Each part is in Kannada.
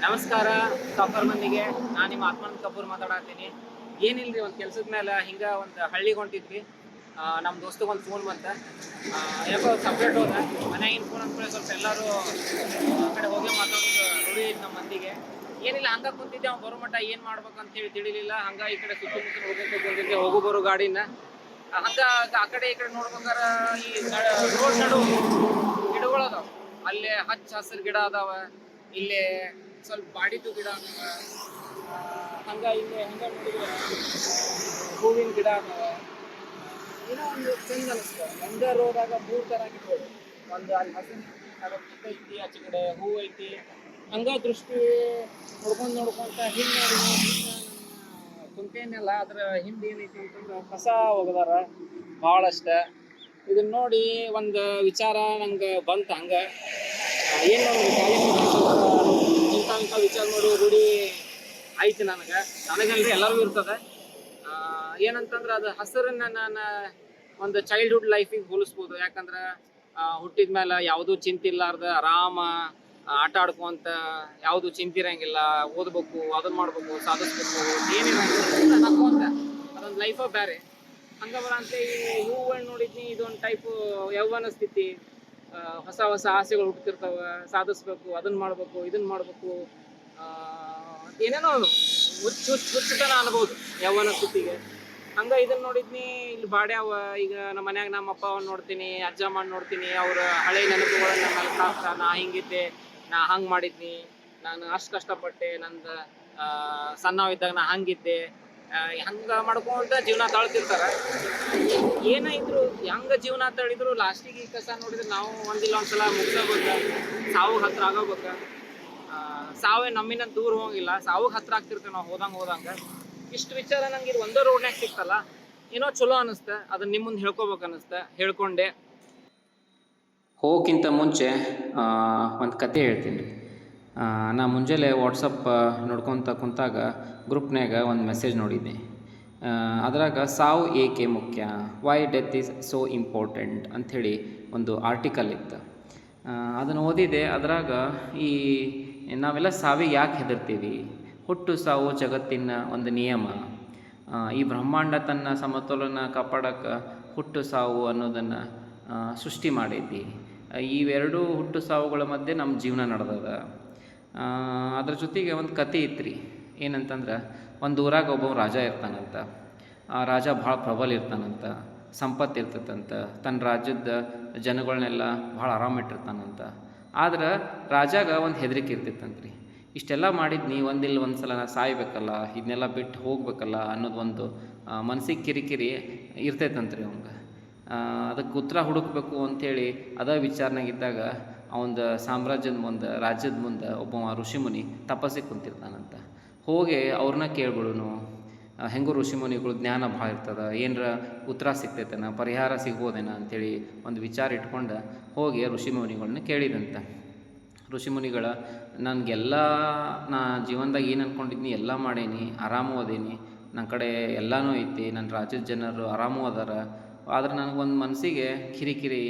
ನಮಸ್ಕಾರ ಸಾಫ್ಟ್ವೇರ್ ಮಂದಿಗೆ. ನಾನು ನಿಮ್ಮ ಆತ್ಮಾನಂದ ಕಪೂರ್ ಮಾತಾಡತ್ತೀನಿ. ಏನಿಲ್ರಿ, ಒಂದು ಕೆಲ್ಸದ ಮೇಲೆ ಹಿಂಗೆ ಒಂದು ಹಳ್ಳಿಗೆ ಹೊಂಟಿದ್ವಿ. ನಮ್ಮ ದೋಸ್ತಗೆ ಒಂದು ಫೋನ್ ಬಂತ. ಯಾಕೋ ಸಪ್ರೇಟ್ ಹೋದ. ಮನೆಯಾಗಿನ ಫೋನ್ ಅಂದ್ಮೇಲೆ ಸ್ವಲ್ಪ ಎಲ್ಲರೂ ಆ ಕಡೆ ಹೋಗಿ ಮಾತಾಡೋದು ರೂಢಿ ಐತೆ ನಮ್ಮ ಮಂದಿಗೆ. ಏನಿಲ್ಲ, ಹಂಗೆ ಕುಂತಿದ್ದೆ. ಅವ್ನು ಬರೋ ಮಟ್ಟ ಏನು ಮಾಡ್ಬೇಕಂತೇಳಿ ತಿಳಿಲಿಲ್ಲ. ಹಂಗೆ ಈ ಕಡೆ ಸುತ್ತಮುತ್ತ ಹೋಗೋಕೆ ಬಂದಿದ್ದೆ, ಹೋಗು ಬರೋ ಗಾಡಿನ. ಹಂಗೆ ಆ ಕಡೆ ಈ ಕಡೆ ನೋಡ್ಬೇಕಾರ ಈ ರೋಡ್ ನಡು ಗಿಡಗಳು ಅದಾವ. ಅಲ್ಲೇ ಹಚ್ಚ ಹಸಿರು ಗಿಡ ಅದಾವ. ಇಲ್ಲೇ ಸ್ವಲ್ಪ ಬಾಡಿದು ಗಿಡ ಅದಾವ. ಹಂಗ ಇಲ್ಲಿ ಹಂಗ ನೋಡಿದ್ರೆ ಹೂವಿನ ಗಿಡ ಅದಾವ. ಏನೋ ಒಂದು ಚಂದ ಅನಿಸ್ತು. ಒಂದೇ ರೋದಾಗ ಮೂರು ಥರ ಗಿಡಗಳು. ಒಂದು ಅಲ್ಲಿ ಹಸಿರು ಗಿಡ ಐತಿ, ಆಚೆ ಕಡೆ ಹೂ ಐತಿ. ಹಂಗ ದೃಷ್ಟಿ ನೋಡ್ಕೊಂತ ಹಿಂದೆ ನೋಡಿ ಕುಂತೇನೆಲ್ಲ. ಅದ್ರ ಹಿಂದೆ ಏನೈತಿ ಅಂತಂದ್ರೆ ಕಸ ಒಗದಾರ ಭಾಳಷ್ಟ. ಇದನ್ನ ನೋಡಿ ಒಂದು ವಿಚಾರ ನಂಗೆ ಬಂತು. ಹಂಗೆ ಏನು ಇಂಥ ವಿಚಾರ ಮಾಡೋ ರೂಢಿ ಐತಿ ನನಗಲ್ರಿ, ಎಲ್ಲರಿಗೂ ಇರ್ತದೆ. ಏನಂತಂದ್ರೆ ಅದು ಹಸಿರನ್ನ ನಾನು ಒಂದು ಚೈಲ್ಡ್ಹುಡ್ ಲೈಫಿಗೆ ಹೋಲಿಸ್ಬೋದು. ಯಾಕಂದ್ರೆ ಹುಟ್ಟಿದ ಮೇಲೆ ಯಾವುದೂ ಚಿಂತಿಲ್ಲಾರ್ದ ಆರಾಮ ಆಟ ಆಡ್ಕೊಂತ, ಯಾವುದು ಚಿಂತಿರಂಗಿಲ್ಲ. ಓದ್ಬೇಕು, ಅದನ್ನ ಮಾಡ್ಬೇಕು, ಸಾಧಿಸ್ಬೇಕು, ಏನಿರಂಗಿಲ್ಲ, ನಕ್ಕೊಂತ ಅದೊಂದು ಲೈಫ ಬೇರೆ. ಹಂಗ ಬರಂತೆ ಈ ಹೂವುಗಳು ನೋಡಿದ್ನಿ. ಇದೊಂದು ಟೈಪು ಯೌವನ ಸ್ಥಿತಿ. ಹೊಸ ಹೊಸ ಆಸೆಗಳು ಹುಡ್ತಿರ್ತಾವ. ಸಾಧಿಸ್ಬೇಕು, ಅದನ್ನ ಮಾಡ್ಬೇಕು, ಇದನ್ನ ಮಾಡ್ಬೇಕು, ಏನೇನೋ ಹುಚ್ಚುತನ ಅನ್ಬೋದು ಯೌವನ ಸ್ಥಿತಿಗೆ. ಹಂಗ ಇದನ್ನ ನೋಡಿದ್ನಿ. ಇಲ್ಲಿ ಬಾಡ್ಯಾವ. ಈಗ ನಮ್ಮ ಮನ್ಯಾಗ ನಮ್ಮ ಅಪ್ಪ ಅವ್ನ ನೋಡ್ತೀನಿ, ಅಜ್ಜ ಮಾಡಿ ನೋಡ್ತೀನಿ. ಅವ್ರ ಹಳೆ ನೆನಪುಗಳನ್ನ ಮೇಲೆ ಸಾಕ್ತ, ನಾ ಹಿಂಗಿದ್ದೆ, ನಾ ಹಂಗೆ ಮಾಡಿದ್ನಿ, ನಾನು ಅಷ್ಟು ಕಷ್ಟಪಟ್ಟೆ, ನಂದು ಸಣ್ಣವಿದ್ದಾಗ ನಾ ಹಂಗಿದ್ದೆ, ಹಂಗ ಮಾಡ್ಕೊಂತ ಜೀವನ ತಾಳ್ತಿರ್ತಾರ. ಏನೇ ಇದ್ರು ಹೆಂಗ ಜೀವನ ತಳಿದ್ರು ಲಾಸ್ಟಿಗೆ ಈ ಕಸ ನೋಡಿದ್ರೆ ನಾವು ಒಂದಿಲ್ಲ ಒಂದ್ಸಲ ಮುಗಿಸೋಬೇಕ. ಸಾವುಗೆ ಹತ್ರ ಆಗೋಬೇಕ. ಸಾವೇ ನಮ್ಮಿಂದ ದೂರ ಹೋಗಿಲ್ಲ, ಸಾವುಗೆ ಹತ್ರ ಆಗ್ತಿರ್ತೇವೆ ನಾವು ಹೋದಂಗ. ಇಷ್ಟು ವಿಚಾರ ನಂಗೆ ಇದು ಒಂದೇ ರೋಡ್ನಾಗ ಸಿಕ್ತಲ್ಲ, ಏನೋ ಚಲೋ ಅನಿಸ್ತ. ಅದನ್ನ ನಿಮ್ಮ ಮುಂದೆ ಹೇಳ್ಕೊಬೇಕು ಅನಿಸ್ತ. ಹೇಳ್ಕೊಂಡೆ. ಹೋಗೋಕ್ಕಿಂತ ಮುಂಚೆ ಒಂದು ಕತೆ ಹೇಳ್ತೀನಿ. ನಾ ಮುಂಜಾನೆ ವಾಟ್ಸಪ್ ನೋಡ್ಕೊತ ಕುಂತಾಗ ಗ್ರೂಪ್ನಾಗ ಒಂದು ಮೆಸೇಜ್ ನೋಡಿದ್ದೆ. ಅದ್ರಾಗ ಸಾವು ಏಕೆ ಮುಖ್ಯ, why death is so important ಅಂಥೇಳಿ ಒಂದು ಆರ್ಟಿಕಲ್ ಇತ್ತು. ಅದನ್ನು ಓದಿದೆ. ಅದ್ರಾಗ ಈ ನಾವೆಲ್ಲ ಸಾವಿಗೆ ಯಾಕೆ ಹೆದರ್ತೀವಿ, ಹುಟ್ಟು ಸಾವು ಜಗತ್ತಿನ ಒಂದು ನಿಯಮ, ಈ ಬ್ರಹ್ಮಾಂಡ ತನ್ನ ಸಮತೋಲನ ಕಾಪಾಡೋಕ್ಕೆ ಹುಟ್ಟು ಸಾವು ಅನ್ನೋದನ್ನು ಸೃಷ್ಟಿ ಮಾಡೈತಿ. ಇವೆರಡೂ ಹುಟ್ಟು ಸಾವುಗಳ ಮಧ್ಯೆ ನಮ್ಮ ಜೀವನ ನಡೆದದ. ಅದ್ರ ಜೊತೆಗೆ ಒಂದು ಕತೆ ಇತ್ತು. ಏನಂತಂದ್ರೆ, ಒಂದು ಊರಾಗ ಒಬ್ಬ ರಾಜ ಇರ್ತಾನಂತ. ಆ ರಾಜ ಭಾಳ ಪ್ರಬಲ ಇರ್ತಾನಂತ, ಸಂಪತ್ತು ಇರ್ತೈತಂತ, ತನ್ನ ರಾಜ್ಯದ ಜನಗಳನ್ನೆಲ್ಲ ಭಾಳ ಆರಾಮಿಟ್ಟಿರ್ತಾನಂತ. ಆದ್ರೆ ರಾಜಾಗ ಒಂದು ಹೆದರಿಕೆ ಇರ್ತಿತ್ತಂತ್ರಿ. ಇಷ್ಟೆಲ್ಲ ಮಾಡಿದ್ನಿ, ಒಂದಿಲ್ಲ ಒಂದು ಸಲ ನಾ ಸಾಯ್ಬೇಕಲ್ಲ, ಇದನ್ನೆಲ್ಲ ಬಿಟ್ಟು ಹೋಗ್ಬೇಕಲ್ಲ ಅನ್ನೋದು ಒಂದು ಮನಸ್ಸಿಗೆ ಕಿರಿಕಿರಿ ಇರ್ತೈತಂತ್ರಿ ಅವಂಗೆ. ಅದಕ್ಕೆ ಉತ್ತರ ಹುಡುಕ್ಬೇಕು ಅಂಥೇಳಿ ಅದೇ ವಿಚಾರನಾಗಿದ್ದಾಗ ಅವನ ಸಾಮ್ರಾಜ್ಯದ ಮುಂದೆ, ರಾಜ್ಯದ ಮುಂದೆ ಒಬ್ಬ ಋಷಿಮುನಿ ತಪಸ್ಸಿಗೆ ಕುಂತಿರ್ತಾನಂತ. ಹೋಗಿ ಅವ್ರನ್ನ ಕೇಳ್ಬಿಡುನು, ಹೆಂಗೂ ಋಷಿಮುನಿಗಳು ಜ್ಞಾನ ಭಾಳ ಇರ್ತದೆ, ಏನರ ಉತ್ತರ ಸಿಗ್ತೈತೇನ, ಪರಿಹಾರ ಸಿಗ್ಬೋದೇನ ಅಂಥೇಳಿ ಒಂದು ವಿಚಾರ ಇಟ್ಕೊಂಡು ಹೋಗಿ ಋಷಿಮುನಿಗಳನ್ನ ಕೇಳಿದಂತ. ಋಷಿಮುನಿಗಳ, ನನಗೆಲ್ಲ ನಾ ಜೀವನದಾಗ ಏನು ಅಂದ್ಕೊಂಡಿದ್ನಿ ಎಲ್ಲ ಮಾಡೀನಿ, ಆರಾಮು ಅದೇನಿ, ನನ್ನ ಕಡೆ ಎಲ್ಲನೂ ಐತಿ, ನನ್ನ ರಾಜ್ಯದ ಜನರು ಆರಾಮು ಅದಾರ. ಆದ್ರೆ ನನಗೊಂದು ಮನಸ್ಸಿಗೆ ಕಿರಿಕಿರಿ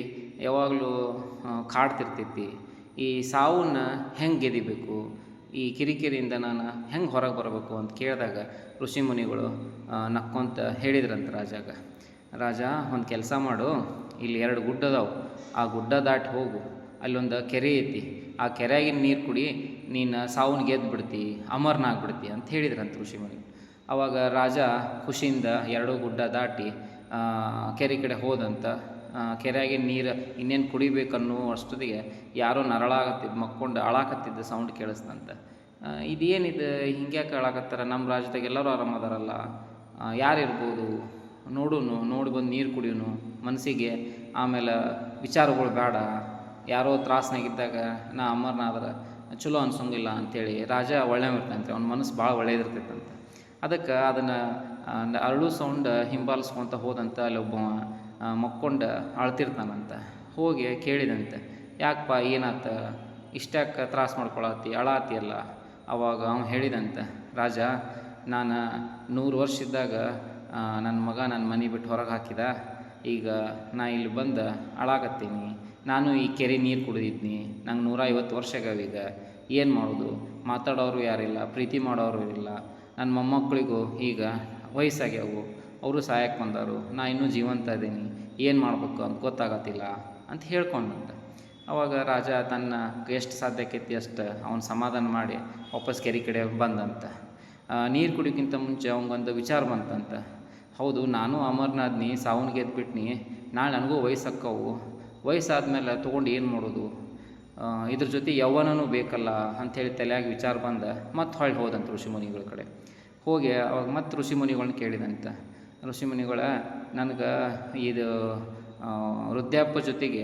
ಯಾವಾಗಲೂ ಕಾಡ್ತಿರ್ತೈತಿ. ಈ ಸಾವನ್ನ ಹೆಂಗೆ ಗೆದಿಬೇಕು, ಈ ಕಿರಿಕಿರಿಯಿಂದ ನಾನು ಹೆಂಗೆ ಹೊರಗೆ ಬರಬೇಕು ಅಂತ ಕೇಳಿದಾಗ ಋಷಿಮುನಿಗಳು ನಕ್ಕೊಂತ ಹೇಳಿದ್ರಂತ ರಾಜಾಗ. ರಾಜ, ಒಂದು ಕೆಲಸ ಮಾಡು, ಇಲ್ಲಿ 2 ಗುಡ್ಡ ಅದಾವೆ, ಆ ಗುಡ್ಡ ದಾಟಿ ಹೋಗು, ಅಲ್ಲೊಂದು ಕೆರೆ ಐತಿ, ಆ ಕೆರೆಯಾಗಿನ ನೀರು ಕುಡಿ, ನೀನು ಸಾವನ್ನ ಗೆದ್ದು ಬಿಡ್ತಿ, ಅಮರನಾಗ್ಬಿಡ್ತಿ ಅಂತ ಹೇಳಿದ್ರಂತ ಋಷಿಮುನಿ. ಆವಾಗ ರಾಜ ಖುಷಿಯಿಂದ 2 ಗುಡ್ಡ ದಾಟಿ ಕೆರೆ ಕಡೆ ಹೋದಂತ. ಕೆರೆಯಾಗಿನ ನೀರು ಇನ್ನೇನು ಕುಡಿಬೇಕನ್ನೋ ಅಷ್ಟೊತ್ತಿಗೆ ಯಾರೋ ಮಕ್ಕೊಂಡು ಅಳಾಕತ್ತಿದ್ದ ಸೌಂಡ್ ಕೇಳಿಸ್ತಂತ. ಇದೇನಿದು, ಹಿಂಗ್ಯಾಕೆ ಅಳಾಕತ್ತಾರ, ನಮ್ಮ ರಾಜ್ಯದಾಗ ಎಲ್ಲರೂ ಆರಾಮದಾರಲ್ಲ, ಯಾರಿರ್ಬೋದು, ನೋಡಿ ಬಂದು ನೀರು ಕುಡಿಯೋನು ಮನಸ್ಸಿಗೆ, ಆಮೇಲೆ ವಿಚಾರಗಳು ಬೇಡ, ಯಾರೋ ತ್ರಾಸ್ನಾಗಿದ್ದಾಗ ನಾ ಅಮರನಾದ್ರೆ ಚಲೋ ಅನ್ಸೋಂಗಿಲ್ಲ ಅಂಥೇಳಿ ರಾಜ ಒಳ್ಳೆಯವಿರ್ತಂತೆ, ಅವ್ನ ಮನಸ್ಸು ಭಾಳ ಒಳ್ಳೆಯದಿರ್ತೈತಂತೆ. ಅದಕ್ಕೆ ಅದನ್ನು ಅರಳು ಸೌಂಡ್ ಹಿಂಬಾಲಿಸ್ಕೊತ ಹೋದಂತ ಅಲ್ಲಿ ಒಬ್ಬ ಮಕ್ಕೊಂಡು ಅಳ್ತಿರ್ತಾನಂತ. ಹೋಗಿ ಕೇಳಿದಂತೆ, ಯಾಕಪ್ಪ ಏನಾತ, ಇಷ್ಟ್ಯಾಕೆ ತ್ರಾಸ ಮಾಡ್ಕೊಳತ್ತಿ, ಅಳಾತಿಯಲ್ಲ. ಅವಾಗ ಅವ್ನು ಹೇಳಿದಂತೆ, ರಾಜ, ನಾನು 100 ವರ್ಷ ಇದ್ದಾಗ ನನ್ನ ಮಗ ನನ್ನ ಮನೆ ಬಿಟ್ಟು ಹೊರಗೆ ಹಾಕಿದ. ಈಗ ನಾ ಇಲ್ಲಿ ಬಂದು ಅಳಾಕತ್ತೀನಿ. ನಾನು ಈ ಕೆರೆ ನೀರು ಕುಡಿದಿದ್ನಿ, ನಂಗೆ 150 ವರ್ಷ ಆಗ್ಯಾವೀಗ. ಏನು ಮಾಡೋದು, ಮಾತಾಡೋರು ಯಾರಿಲ್ಲ, ಪ್ರೀತಿ ಮಾಡೋರು ಇಲ್ಲ, ನನ್ನ ಮೊಮ್ಮಕ್ಕಳಿಗೂ ಈಗ ವಯಸ್ಸಾಗ್ಯಾವು, ಅವರು ಸಾಯಕ್ಕೆ ಬಂದಾರು, ನಾ ಇನ್ನೂ ಜೀವಂತ ಇದ್ದೀನಿ, ಏನು ಮಾಡಬೇಕು ಅಂತ ಗೊತ್ತಾಗತ್ತಿಲ್ಲ ಅಂತ ಹೇಳ್ಕೊಂಡಂತ. ಅವಾಗ ರಾಜ ತನ್ನ ಎಷ್ಟು ಸಾಧ್ಯಕ್ಕೈತಿ ಅಷ್ಟು ಅವನು ಸಮಾಧಾನ ಮಾಡಿ ವಾಪಸ್ ಕೆರೆ ಕಡೆ ಬಂದಂತ. ನೀರು ಕುಡಿಯೋಕ್ಕಿಂತ ಮುಂಚೆ ಅವಂಗೊಂದು ವಿಚಾರ ಬಂತಂತ. ಹೌದು, ನಾನು ಅಮರ್ನಾಥ್ನಿ, ಸಾವನ್ ಗೆದ್ಬಿಟ್ನಿ, ನಾಳೆ ನನಗೂ ವಯಸ್ಸಕ್ಕವು, ವಯಸ್ಸಾದ್ಮೇಲೆ ತೊಗೊಂಡು ಏನು ಮಾಡೋದು, ಇದ್ರ ಜೊತೆ ಯೌವನನೂ ಬೇಕಲ್ಲ ಅಂಥೇಳಿ ತಲೆಯಾಗಿ ವಿಚಾರ ಬಂದ ಮತ್ತು ಹೊಳ್ಳಿ ಹೋದಂತ ಋಷಿಮುನಿಗಳ ಕಡೆ. ಹೋಗಿ ಅವಾಗ ಮತ್ತು ಋಷಿಮುನಿಗಳನ್ನ ಕೇಳಿದಂತ. ಋಷಿಮುನಿಗಳ, ನನಗೆ ಇದು ವೃದ್ಧಾಪ್ಯ ಜೊತೆಗೆ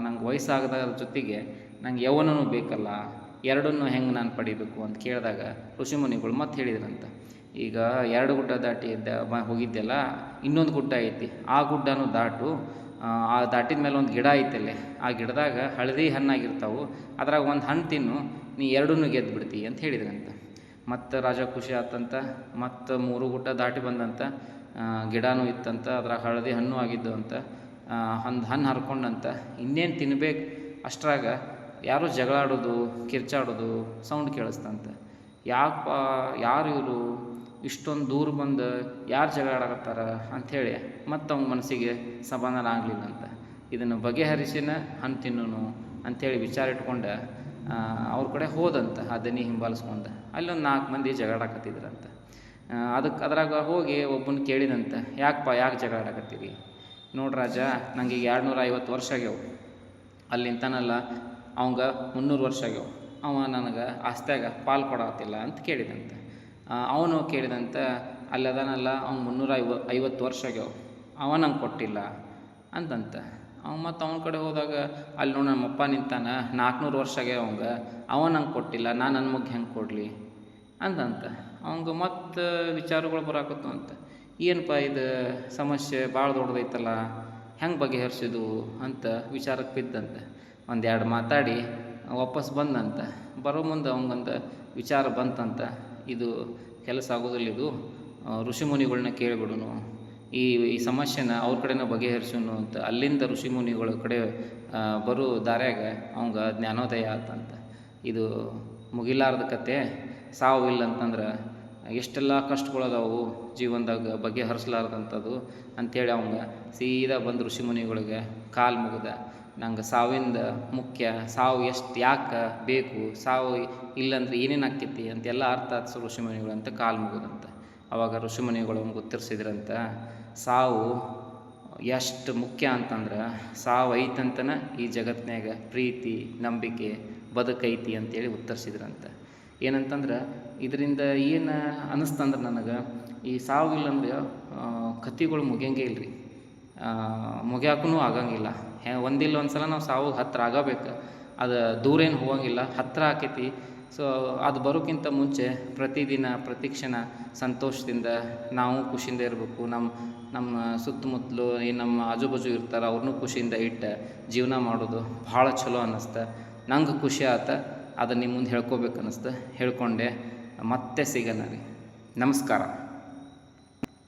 ನಂಗೆ ವಯಸ್ಸಾಗದ ಜೊತೆಗೆ ನಂಗೆ ಯೌವನನೂ ಬೇಕಲ್ಲ, ಎರಡನ್ನೂ ಹೆಂಗೆ ನಾನು ಪಡಿಬೇಕು ಅಂತ ಕೇಳಿದಾಗ ಋಷಿಮುನಿಗಳು ಮತ್ತೆ ಹೇಳಿದ್ರಂತ. ಈಗ 2 ಗುಡ್ಡ ದಾಟಿ ಹೋಗಿದ್ದೆಲ್ಲ, ಇನ್ನೊಂದು ಗುಡ್ಡ ಐತಿ, ಆ ಗುಡ್ಡನೂ ದಾಟು, ಆ ದಾಟಿದ ಮೇಲೆ ಒಂದು ಗಿಡ ಐತಲ್ಲೇ, ಆ ಗಿಡದಾಗ ಹಳದಿ ಹಣ್ಣಾಗಿರ್ತಾವೆ, ಅದ್ರಾಗ ಒಂದು ಹಣ್ಣು ತಿನ್ನು, ನೀ ಎರಡನ್ನೂ ಗೆದ್ದು ಬಿಡ್ತಿ ಅಂತ ಹೇಳಿದ್ರಂತ. ಮತ್ತು ರಾಜ ಖುಷಿ ಆತಂತ. ಮತ್ತು 3 ಗುಡ್ಡ ದಾಟಿ ಬಂದಂತ, ಗಿಡನೂ ಇತ್ತಂತ, ಅದ್ರಾಗ ಹಳದಿ ಹಣ್ಣು ಆಗಿದ್ದು ಅಂತ, ಒಂದು ಹಣ್ಣು ಹರ್ಕೊಂಡಂತ. ಇನ್ನೇನು ತಿನ್ಬೇಕು ಅಷ್ಟ್ರಾಗ ಯಾರೋ ಜಗಳಾಡೋದು, ಕಿರ್ಚಾಡೋದು ಸೌಂಡ್ ಕೇಳಿಸ್ತಂತ. ಯಾಕಪ್ಪ, ಯಾರು ಇವರು ಇಷ್ಟೊಂದು ದೂರ ಬಂದು ಯಾರು ಜಗಳಾಡಕತ್ತಾರ ಅಂಥೇಳಿ ಮತ್ತು ಅವ್ನ ಮನಸ್ಸಿಗೆ ಸಮಾಧಾನ ಆಗಲಿಲ್ಲಂತ. ಇದನ್ನು ಬಗೆಹರಿಸಿನ ಹಣ್ಣು ತಿನ್ನೋನು ಅಂಥೇಳಿ ವಿಚಾರ ಇಟ್ಕೊಂಡು ಅವ್ರ ಕಡೆ ಹೋದಂತ, ಆ ದನಿ ಹಿಂಬಾಲಿಸ್ಕೊಂಡು. ಅಲ್ಲೊಂದು 4 ಮಂದಿ ಜಗಳಾಡಕತ್ತಿದ್ರಂತ. ಅದ್ರಾಗ ಹೋಗಿ ಒಬ್ಬನ ಕೇಳಿದಂತ, ಯಾಕೆ ಜಗಳಾಡಕತ್ತೀರಿ, ನೋಡ್ರಿ ರಾಜ, ನಂಗೆ ಈಗ 250 ವರ್ಷ ಆಗ್ಯಾವ, ಅಲ್ಲಿಂತನಲ್ಲ ಅವಂಗೆ 300 ವರ್ಷ ಆಗ್ಯಾವ, ಅವ ನನಗೆ ಆಸ್ತ್ಯಾಗ ಪಾಲು ಕೊಡತ್ತಿಲ್ಲ ಅಂತ ಕೇಳಿದಂತೆ. ಅವನು ಕೇಳಿದಂತ, ಅಲ್ಲಿ ಅದಾನಲ್ಲ ಅವ್ನು 350 ವರ್ಷ ಆಗ್ಯಾವ, ಅವ ನಂಗೆ ಕೊಟ್ಟಿಲ್ಲ ಅಂತಂತ. ಮತ್ತು ಅವನ ಕಡೆ ಹೋದಾಗ, ಅಲ್ಲಿ ನೋಡಿ ನಮ್ಮಪ್ಪ ನಿಂತಾನ, 400 ವರ್ಷ ಆಗ್ಯಾವ ಅವಂಗೆ, ಅವ ನಂಗೆ ಕೊಟ್ಟಿಲ್ಲ, ನಾನು ನನ್ನ ಮಗ ಹೆಂಗೆ ಕೊಡಲಿ ಅಂತಂತ. ಅವಂಗೆ ಮತ್ತು ವಿಚಾರಗಳು ಬರಾಕತ್ತು ಅಂತ. ಏನಪ್ಪ ಇದು ಸಮಸ್ಯೆ ಭಾಳ ದೊಡ್ಡದೈತಲ್ಲ, ಹೆಂಗೆ ಬಗೆಹರಿಸಿದು ಅಂತ ವಿಚಾರಕ್ಕೆ ಬಿದ್ದಂತೆ. 1-2 ಮಾತಾಡಿ ವಾಪಸ್ ಬಂದಂತ. ಬರೋ ಮುಂದೆ ಅವಂಗೊಂದು ವಿಚಾರ ಬಂತಂತ, ಇದು ಕೆಲಸ ಆಗೋದಿಲ್ಲ, ಇದು ಋಷಿಮುನಿಗಳನ್ನ ಕೇಳಿಬಿಡುನು, ಈ ಸಮಸ್ಯೆನ ಅವ್ರ ಕಡೆನ ಬಗೆಹರಿಸೋನು ಅಂತ. ಅಲ್ಲಿಂದ ಋಷಿಮುನಿಗಳ ಕಡೆ ಬರೋ ದಾರ್ಯಾಗ ಅವಂಗೆ ಜ್ಞಾನೋದಯ ಆತಂತ. ಇದು ಮುಗಿಲಾರ್ದ ಕತೆ, ಸಾವು ಇಲ್ಲ ಅಂತಂದ್ರೆ ಎಷ್ಟೆಲ್ಲ ಕಷ್ಟಗಳದಾವು ಜೀವನದಾಗ ಬಗೆಹರಿಸಲಾರ್ದಂಥದ್ದು ಅಂಥೇಳಿ ಅವಂಗೆ ಸೀದಾ ಬಂದು ಋಷಿಮುನಿಗಳಿಗೆ ಕಾಲು ಮುಗಿದ. ನಂಗೆ ಸಾವಿಂದ ಮುಖ್ಯ, ಸಾವು ಯಾಕೆ ಬೇಕು, ಸಾವು ಇಲ್ಲಂದ್ರೆ ಏನೇನು ಆಕ್ಕೈತಿ ಅಂತೆಲ್ಲ ಅರ್ಥ ಆಯ್ತು ಋಷಿಮುನಿಗಳು ಅಂತ ಕಾಲು ಮುಗಿದಂತ. ಅವಾಗ ಋಷಿಮುನಿಗಳು ಉತ್ತರಿಸಿದ್ರಂತ, ಸಾವು ಎಷ್ಟು ಮುಖ್ಯ ಅಂತಂದ್ರೆ, ಸಾವು ಐತಂತನ ಈ ಜಗತ್ತಿನಾಗ ಪ್ರೀತಿ, ನಂಬಿಕೆ, ಬದುಕೈತಿ ಅಂತೇಳಿ ಉತ್ತರಿಸಿದ್ರಂತ. ಏನಂತಂದ್ರೆ, ಇದರಿಂದ ಏನು ಅನ್ನಿಸ್ತಂದ್ರೆ ನನಗೆ, ಈ ಸಾವು ಇಲ್ಲಂದ್ರೆ ಕಥೆಗಳು ಮುಗಿಯಂಗೆ ಇಲ್ಲರಿ, ಮುಗಿಯಾಕೂ ಆಗಂಗಿಲ್ಲ. ಒಂದಿಲ್ಲ ಒಂದು ಸಲ ನಾವು ಸಾವು ಹತ್ರ ಆಗಬೇಕು, ಅದು ದೂರ ಏನು ಹೋಗಂಗಿಲ್ಲ, ಹತ್ತಿರ ಆಕೈತಿ. ಸೊ ಅದು ಬರೋಕ್ಕಿಂತ ಮುಂಚೆ ಪ್ರತಿದಿನ ಪ್ರತಿಕ್ಷಣ ಸಂತೋಷದಿಂದ ನಾವು ಖುಷಿಯಿಂದ ಇರಬೇಕು. ನಮ್ಮ ಸುತ್ತಮುತ್ತಲು ಏನು ನಮ್ಮ ಆಜುಬಾಜು ಇರ್ತಾರೆ ಅವ್ರನ್ನೂ ಖುಷಿಯಿಂದ ಇಟ್ಟು ಜೀವನ ಮಾಡೋದು ಭಾಳ ಚಲೋ ಅನ್ನಿಸ್ತು. ನಂಗೆ ಖುಷಿ ಆತ, ಅದನ್ನು ನಿಮ್ಮ ಮುಂದೆ ಹೇಳ್ಕೊಬೇಕು ಅನ್ನಿಸ್ತು. ಹೇಳ್ಕೊಂಡೆ. ಮತ್ತೆ ಸಿಗೋಣ ರೀ. ನಮಸ್ಕಾರ.